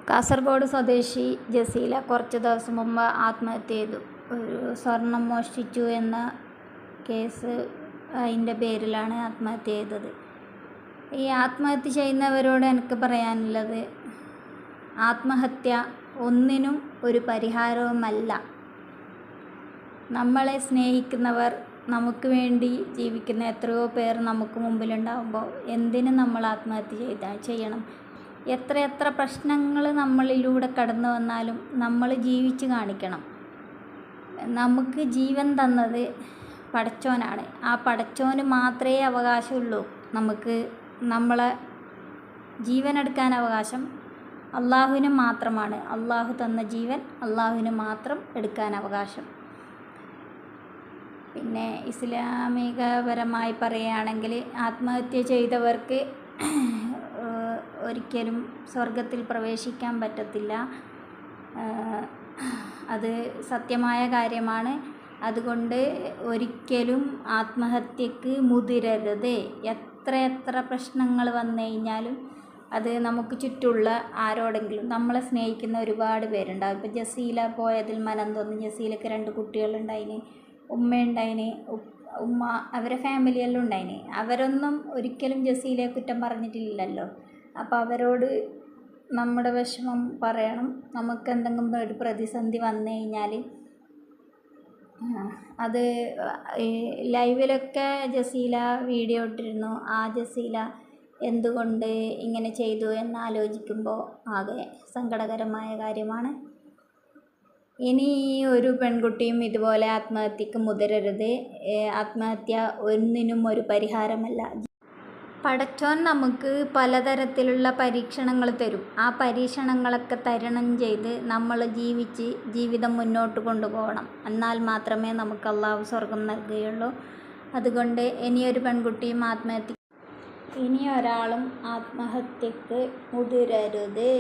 കാസർഗോഡ് സ്വദേശി ജസീല കുറച്ച് ദിവസം മുമ്പ് ആത്മഹത്യ ചെയ്തു. ഒരു സ്വർണം മോഷ്ടിച്ചു എന്ന കേസ് അതിൻ്റെ പേരിലാണ് ആത്മഹത്യ ചെയ്തത്. ഈ ആത്മഹത്യ ചെയ്യുന്നവരോട് എനിക്ക് പറയാനുള്ളത്, ആത്മഹത്യ ഒന്നിനും ഒരു പരിഹാരവുമല്ല. നമ്മളെ സ്നേഹിക്കുന്നവർ, നമുക്ക് വേണ്ടി ജീവിക്കുന്ന എത്രയോ പേർ നമുക്ക് മുമ്പിലുണ്ടാകുമ്പോൾ എന്തിനും നമ്മൾ ആത്മഹത്യ ചെയ്യണം? എത്ര പ്രശ്നങ്ങൾ നമ്മളിലൂടെ കടന്നു വന്നാലും നമ്മൾ ജീവിച്ച് കാണിക്കണം. നമുക്ക് ജീവൻ തന്നത് പടച്ചോനാണ്. ആ പടച്ചോന് മാത്രമേ അവകാശമുള്ളൂ. നമുക്ക് നമ്മളെ ജീവനെടുക്കാൻ അവകാശം അള്ളാഹുവിന് മാത്രമാണ്. അള്ളാഹു തന്ന ജീവൻ അള്ളാഹുവിന് മാത്രം എടുക്കാൻ അവകാശം. പിന്നെ ഇസ്ലാമികപരമായി പറയുകയാണെങ്കിൽ, ആത്മഹത്യ ചെയ്തവർക്ക് ഒരിക്കലും സ്വർഗത്തിൽ പ്രവേശിക്കാൻ പറ്റത്തില്ല. അത് സത്യമായ കാര്യമാണ്. അതുകൊണ്ട് ഒരിക്കലും ആത്മഹത്യക്ക് മുതിരരുത്. എത്ര പ്രശ്നങ്ങൾ വന്നു കഴിഞ്ഞാലും അത് നമുക്ക് ചുറ്റുമുള്ള ആരോടെങ്കിലും, നമ്മളെ സ്നേഹിക്കുന്ന ഒരുപാട് പേരുണ്ടാകും. ഇപ്പോൾ ജസീല പോയതിൽ മനം തോന്നി. ജസീലക്ക് 2 കുട്ടികളുണ്ടായിന്, ഉമ്മയുണ്ടായിന്, ഉമ്മ അവരെ ഫാമിലിയെല്ലാം ഉണ്ടായിന്. അവരൊന്നും ഒരിക്കലും ജസീലയെ കുറ്റം പറഞ്ഞിട്ടില്ലല്ലോ. അപ്പോൾ അവരോട് നമ്മുടെ വിഷമം പറയണം. നമുക്ക് എന്തെങ്കിലും ഒരു പ്രതിസന്ധി വന്നു കഴിഞ്ഞാൽ അത് ലൈവിലൊക്കെ ജസീല വീഡിയോ ഇട്ടിരുന്നു. ആ ജസീല എന്തുകൊണ്ട് ഇങ്ങനെ ചെയ്തു എന്നാലോചിക്കുമ്പോൾ ആകെ സങ്കടകരമായ കാര്യമാണ്. ഇനി ഒരു പെൺകുട്ടിയും ഇതുപോലെ ആത്മഹത്യക്ക് മുതിരരുത്. ആത്മഹത്യ ഒന്നിനും ഒരു പരിഹാരമല്ല. പടച്ചോൻ നമുക്ക് പലതരത്തിലുള്ള പരീക്ഷണങ്ങൾ തരും. ആ പരീക്ഷണങ്ങളൊക്കെ തരണം ചെയ്ത് നമ്മൾ ജീവിതം മുന്നോട്ട് കൊണ്ടുപോകണം. എന്നാൽ മാത്രമേ നമുക്ക് അള്ളാഹു സ്വർഗം നൽകുകയുള്ളൂ. അതുകൊണ്ട് ഇനിയൊരു പെൺകുട്ടിയും ഇനി ഒരാളും ആത്മഹത്യക്ക് മുതിരരുത്.